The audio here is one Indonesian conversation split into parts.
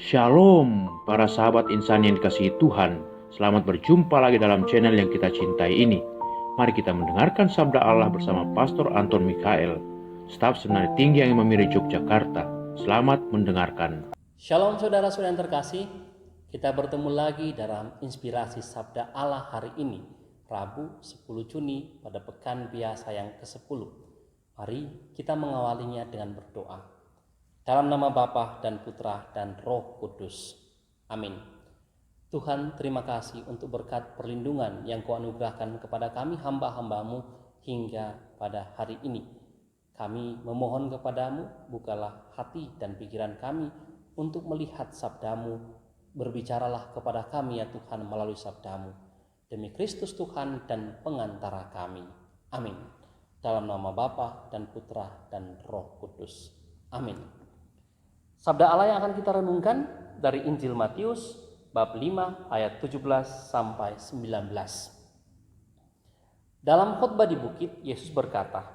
Shalom para sahabat insan yang dikasihi Tuhan. Selamat berjumpa lagi dalam channel yang kita cintai ini. Mari kita mendengarkan sabda Allah bersama Pastor Anton Mikael, staf seminari tinggi yang memiri Yogyakarta. Selamat mendengarkan. Shalom saudara-saudara yang terkasih, kita bertemu lagi dalam inspirasi sabda Allah hari ini, Rabu 10 Juni pada pekan biasa yang ke-10. Mari kita mengawalinya dengan berdoa. Dalam nama Bapa dan Putra dan Roh Kudus. Amin. Tuhan, terima kasih untuk berkat perlindungan yang Kau anugerahkan kepada kami hamba-hambamu hingga pada hari ini. Kami memohon kepadamu, bukalah hati dan pikiran kami untuk melihat sabdamu. Berbicaralah kepada kami ya Tuhan melalui sabdamu. Demi Kristus Tuhan dan pengantara kami. Amin. Dalam nama Bapa dan Putra dan Roh Kudus. Amin. Sabda Allah yang akan kita renungkan dari Injil Matius bab 5 ayat 17 sampai 19. Dalam khotbah di bukit, Yesus berkata,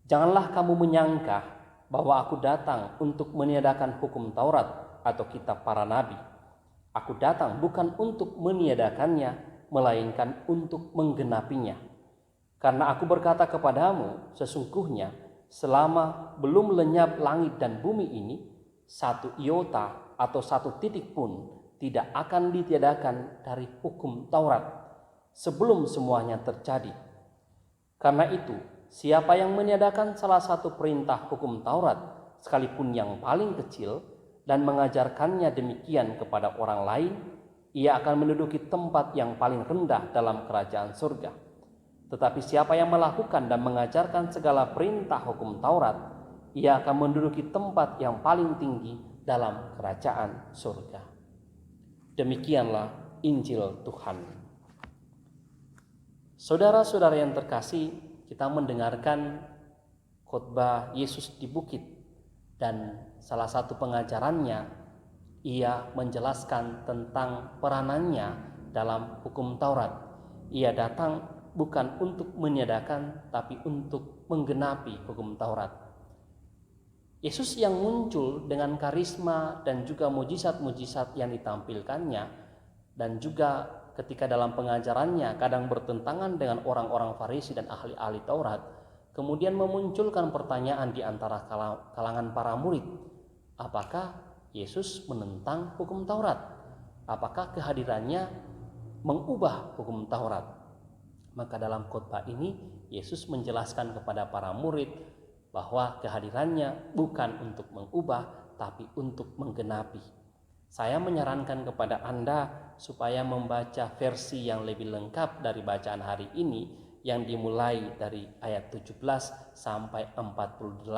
"Janganlah kamu menyangka bahwa aku datang untuk meniadakan hukum Taurat atau kitab para nabi. Aku datang bukan untuk meniadakannya, melainkan untuk menggenapinya. Karena aku berkata kepadamu, sesungguhnya selama belum lenyap langit dan bumi ini, satu iota atau satu titik pun tidak akan ditiadakan dari hukum Taurat sebelum semuanya terjadi. Karena itu, siapa yang meniadakan salah satu perintah hukum Taurat, sekalipun yang paling kecil, dan mengajarkannya demikian kepada orang lain, ia akan menduduki tempat yang paling rendah dalam kerajaan surga. Tetapi siapa yang melakukan dan mengajarkan segala perintah hukum Taurat, ia akan menduduki tempat yang paling tinggi dalam kerajaan surga." Demikianlah Injil Tuhan. Saudara-saudara yang terkasih, kita mendengarkan khotbah Yesus di bukit, dan salah satu pengajarannya, ia menjelaskan tentang peranannya dalam hukum Taurat. Ia datang bukan untuk meniadakan, tapi untuk menggenapi hukum Taurat. Yesus yang muncul dengan karisma dan juga mujizat-mujizat yang ditampilkannya, dan juga ketika dalam pengajarannya kadang bertentangan dengan orang-orang Farisi dan ahli-ahli Taurat, kemudian memunculkan pertanyaan di antara kalangan para murid. Apakah Yesus menentang hukum Taurat? Apakah kehadirannya mengubah hukum Taurat? Maka dalam khotbah ini Yesus menjelaskan kepada para murid bahwa kehadirannya bukan untuk mengubah, tapi untuk menggenapi. Saya menyarankan kepada Anda supaya membaca versi yang lebih lengkap dari bacaan hari ini, yang dimulai dari ayat 17 sampai 48.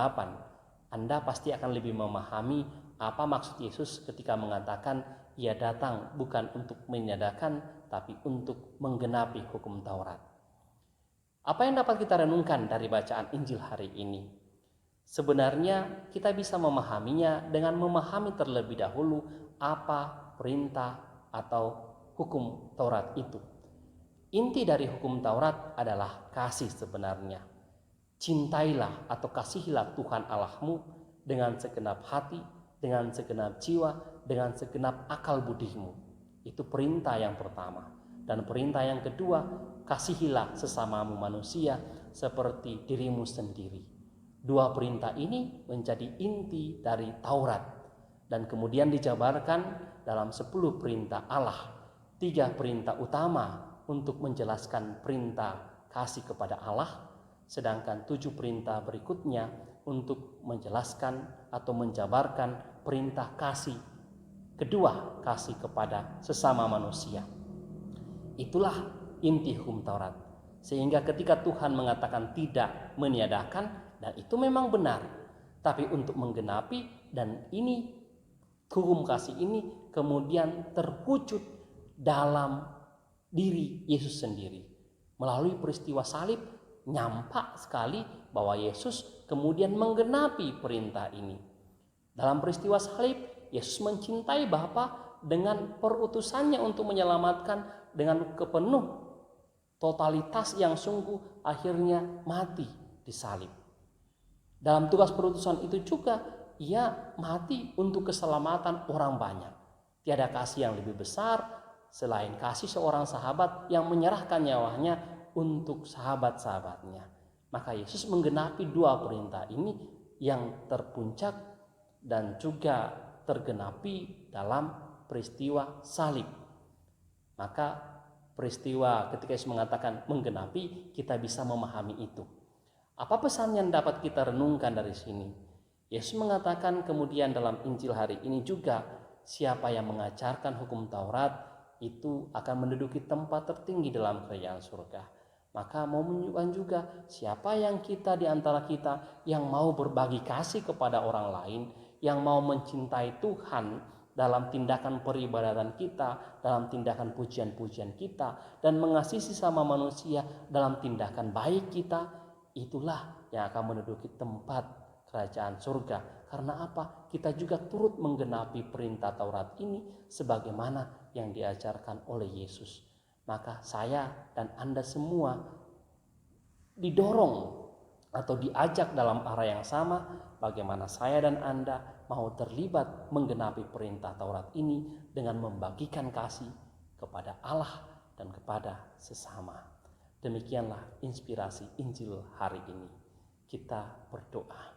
Anda pasti akan lebih memahami apa maksud Yesus ketika mengatakan ia datang bukan untuk meniadakan, tapi untuk menggenapi hukum Taurat. Apa yang dapat kita renungkan dari bacaan Injil hari ini? Sebenarnya kita bisa memahaminya dengan memahami terlebih dahulu apa perintah atau hukum Taurat itu. Inti dari hukum Taurat adalah kasih sebenarnya. Cintailah atau kasihilah Tuhan Allahmu dengan segenap hati, dengan segenap jiwa, dengan segenap akal budimu. Itu perintah yang pertama. Dan perintah yang kedua, kasihilah sesamamu manusia seperti dirimu sendiri. Dua perintah ini menjadi inti dari Taurat, dan kemudian dijabarkan dalam 10 perintah Allah. 3 perintah utama untuk menjelaskan perintah kasih kepada Allah, sedangkan 7 perintah berikutnya untuk menjelaskan atau menjabarkan perintah kasih kedua, kasih kepada sesama manusia. Itulah inti hukum Taurat. Sehingga ketika Tuhan mengatakan tidak meniadakan, dan itu memang benar, tapi untuk menggenapi, dan ini hukum kasih ini kemudian terwujud dalam diri Yesus sendiri. Melalui peristiwa salib, nyampak sekali bahwa Yesus kemudian menggenapi perintah ini. Dalam peristiwa salib, Yesus mencintai Bapa dengan perutusannya untuk menyelamatkan dengan kepenuh totalitas yang sungguh, akhirnya mati di salib. Dalam tugas perutusan itu juga ia mati untuk keselamatan orang banyak. Tiada kasih yang lebih besar selain kasih seorang sahabat yang menyerahkan nyawanya untuk sahabat-sahabatnya. Maka Yesus menggenapi dua perintah ini yang terpuncak dan juga tergenapi dalam peristiwa salib. Maka peristiwa ketika Yesus mengatakan menggenapi, kita bisa memahami itu. Apa pesan yang dapat kita renungkan dari sini? Yesus mengatakan kemudian dalam Injil hari ini juga, siapa yang mengajarkan hukum Taurat itu akan menduduki tempat tertinggi dalam kerajaan surga. Maka mau menunjukkan juga siapa yang kita di antara kita yang mau berbagi kasih kepada orang lain, yang mau mencintai Tuhan dalam tindakan peribadatan kita, dalam tindakan pujian-pujian kita, dan mengasihi sesama manusia dalam tindakan baik kita, itulah yang akan menduduki tempat kerajaan surga. Karena apa? Kita juga turut menggenapi perintah Taurat ini sebagaimana yang diajarkan oleh Yesus. Maka saya dan Anda semua didorong atau diajak dalam arah yang sama, bagaimana saya dan Anda mau terlibat menggenapi perintah Taurat ini dengan membagikan kasih kepada Allah dan kepada sesama. Demikianlah inspirasi Injil hari ini. Kita berdoa.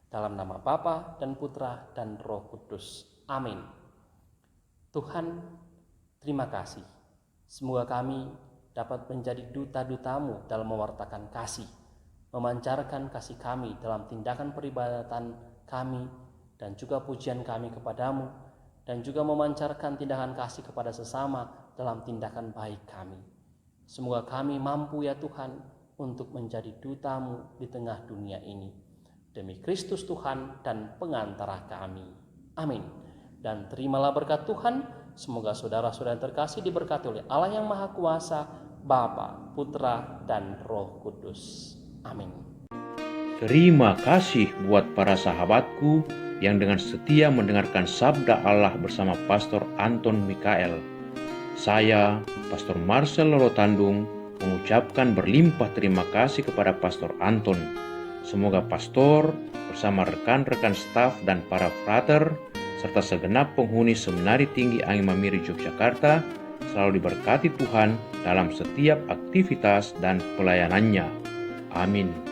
Dalam nama Bapa dan Putra dan Roh Kudus. Amin. Tuhan, terima kasih. Semoga kami dapat menjadi duta-dutamu dalam mewartakan kasih, memancarkan kasih kami dalam tindakan peribadatan kami dan juga pujian kami kepadamu, dan juga memancarkan tindakan kasih kepada sesama dalam tindakan baik kami. Semoga kami mampu ya Tuhan untuk menjadi dutamu di tengah dunia ini. Demi Kristus Tuhan dan pengantara kami. Amin. Dan terimalah berkat Tuhan. Semoga saudara-saudara yang terkasih diberkati oleh Allah yang Maha Kuasa, Bapa, Putra, dan Roh Kudus. Amin. Terima kasih buat para sahabatku yang dengan setia mendengarkan sabda Allah bersama Pastor Anton Mikael. Saya, Pastor Marcel Lorotandung, mengucapkan berlimpah terima kasih kepada Pastor Anton. Semoga pastor bersama rekan-rekan staf dan para frater serta segenap penghuni Seminari Tinggi Angin Mamiri Yogyakarta selalu diberkati Tuhan dalam setiap aktivitas dan pelayanannya. Amin.